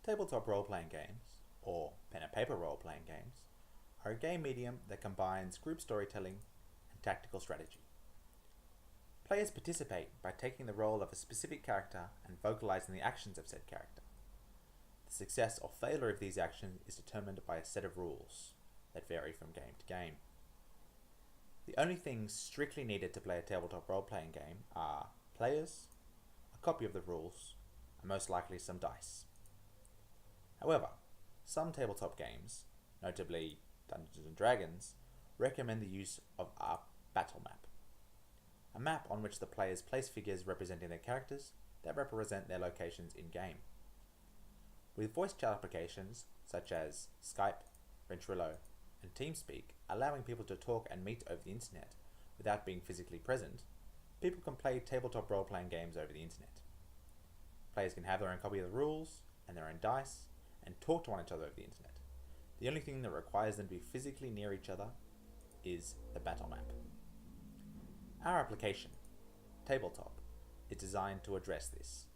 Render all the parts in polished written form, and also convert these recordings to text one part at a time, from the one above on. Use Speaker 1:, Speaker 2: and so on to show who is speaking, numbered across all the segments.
Speaker 1: Tabletop role-playing games, or pen and paper role-playing games, are a game medium that combines group storytelling and tactical strategy. Players participate by taking the role of a specific character and vocalizing the actions of said character. The success or failure of these actions is determined by a set of rules that vary from game to game. The only things strictly needed to play a tabletop role-playing game are players, a copy of the rules, and most likely some dice. However, some tabletop games, notably Dungeons & Dragons, recommend the use of a battle map. A map on which the players place figures representing their characters that represent their locations in-game. With voice chat applications such as Skype, Ventrilo, and TeamSpeak allowing people to talk and meet over the internet without being physically present, people can play tabletop role-playing games over the internet. Players can have their own copy of the rules and their own dice and talk to one another over the internet. The only thing that requires them to be physically near each other is the battle map. Our application, Tabletop, is designed to address this.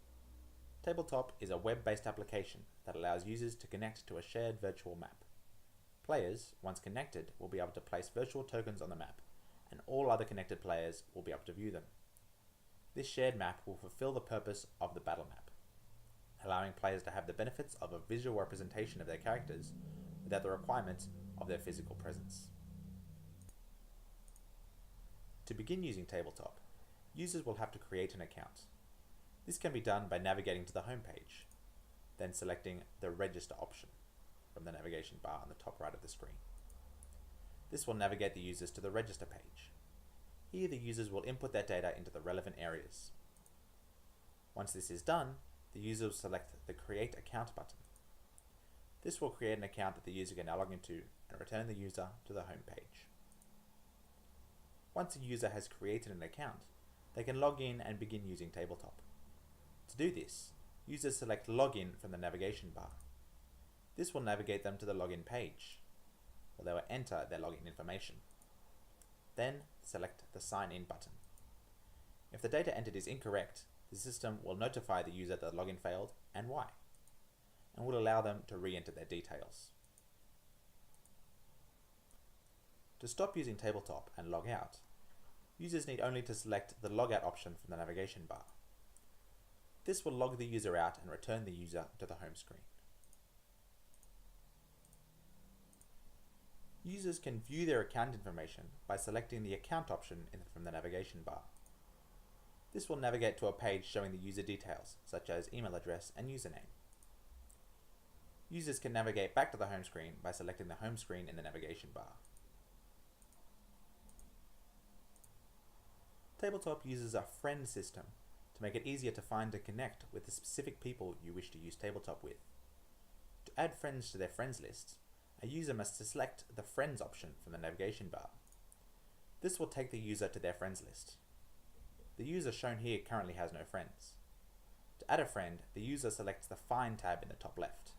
Speaker 1: Tabletop is a web-based application that allows users to connect to a shared virtual map. Players, once connected, will be able to place virtual tokens on the map, and all other connected players will be able to view them. This shared map will fulfill the purpose of the battle map, allowing players to have the benefits of a visual representation of their characters without the requirement of their physical presence. To begin using Tabletop, users will have to create an account. This can be done by navigating to the home page, then selecting the Register option from the navigation bar on the top right of the screen. This will navigate the users to the Register page. Here the users will input their data into the relevant areas. Once this is done, the user will select the Create Account button. This will create an account that the user can now log into and return the user to the home page. Once a user has created an account, they can log in and begin using Tabletop. To do this, users select Login from the navigation bar. This will navigate them to the login page, where they will enter their login information. Then select the Sign In button. If the data entered is incorrect, the system will notify the user that the login failed and why, and will allow them to re-enter their details. To stop using Tabletop and log out, users need only to select the Logout option from the navigation bar. This will log the user out and return the user to the home screen. Users can view their account information by selecting the Account option from the navigation bar. This will navigate to a page showing the user details, such as email address and username. Users can navigate back to the home screen by selecting the home screen in the navigation bar. Tabletop uses a friend system to make it easier to find and connect with the specific people you wish to use Tabletop with. To add friends to their friends list, a user must select the Friends option from the navigation bar. This will take the user to their friends list. The user shown here currently has no friends. To add a friend, the user selects the Find tab in the top left.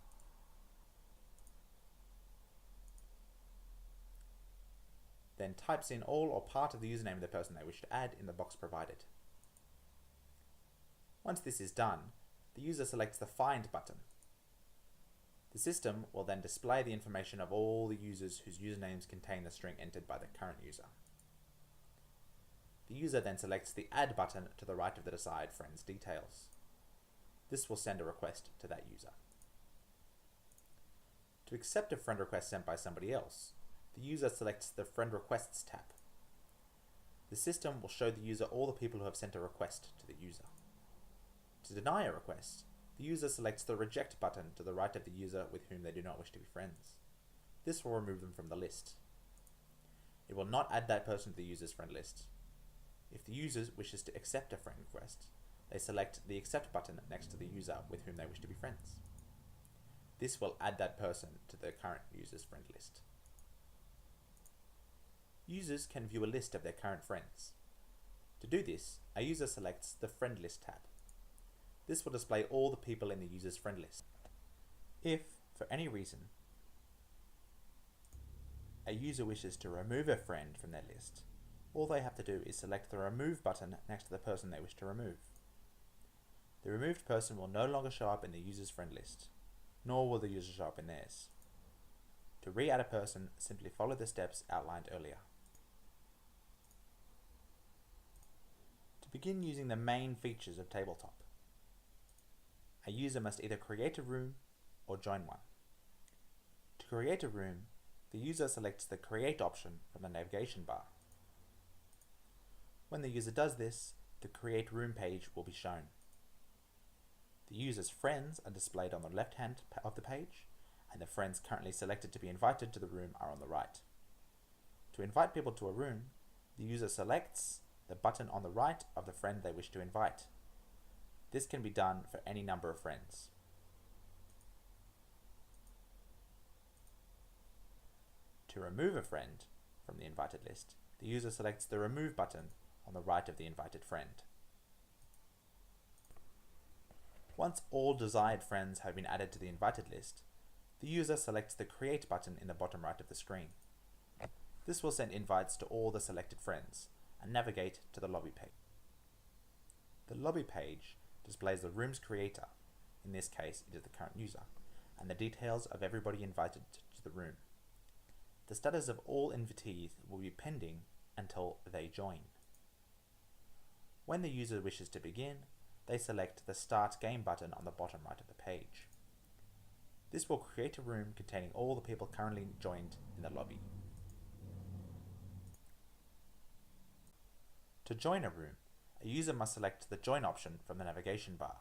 Speaker 1: Then types in all or part of the username of the person they wish to add in the box provided. Once this is done, the user selects the Find button. The system will then display the information of all the users whose usernames contain the string entered by the current user. The user then selects the Add button to the right of the desired friend's details. This will send a request to that user. To accept a friend request sent by somebody else, the user selects the Friend Requests tab. The system will show the user all the people who have sent a request to the user. To deny a request, the user selects the Reject button to the right of the user with whom they do not wish to be friends. This will remove them from the list. It will not add that person to the user's friend list. If the user wishes to accept a friend request, they select the Accept button next to the user with whom they wish to be friends. This will add that person to the current user's friend list. Users can view a list of their current friends. To do this, a user selects the Friend List tab. This will display all the people in the user's friend list. If, for any reason, a user wishes to remove a friend from their list, all they have to do is select the Remove button next to the person they wish to remove. The removed person will no longer show up in the user's friend list. nor will the user show up in theirs. To re-add a person, simply follow the steps outlined earlier. To begin using the main features of Tabletop, a user must either create a room or join one. To create a room, the user selects the Create option from the navigation bar. When the user does this, the Create Room page will be shown. The user's friends are displayed on the left hand of the page, and the friends currently selected to be invited to the room are on the right. To invite people to a room, the user selects the button on the right of the friend they wish to invite. This can be done for any number of friends. To remove a friend from the invited list, the user selects the Remove button on the right of the invited friend. Once all desired friends have been added to the invited list, the user selects the Create button in the bottom right of the screen. This will send invites to all the selected friends and navigate to the lobby page. The lobby page displays the room's creator, in this case it is the current user, and the details of everybody invited to the room. The status of all invitees will be pending until they join. When the user wishes to begin, they select the Start Game button on the bottom right of the page. This will create a room containing all the people currently joined in the lobby. To join a room, a user must select the Join option from the navigation bar.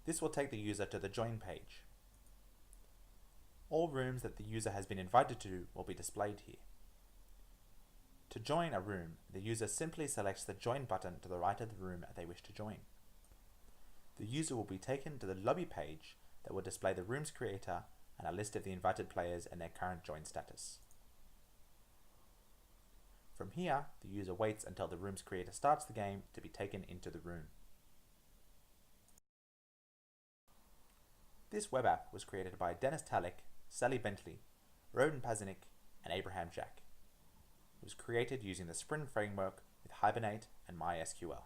Speaker 1: This will take the user to the Join page. All rooms that the user has been invited to will be displayed here. To join a room, the user simply selects the Join button to the right of the room they wish to join. The user will be taken to the lobby page that will display the room's creator and a list of the invited players and their current join status. From here, the user waits until the room's creator starts the game to be taken into the room. This web app was created by Dennis Talic, Sally Bentley, Roden Pazinich, and Abraham Jack. It was created using the Spring framework with Hibernate and MySQL.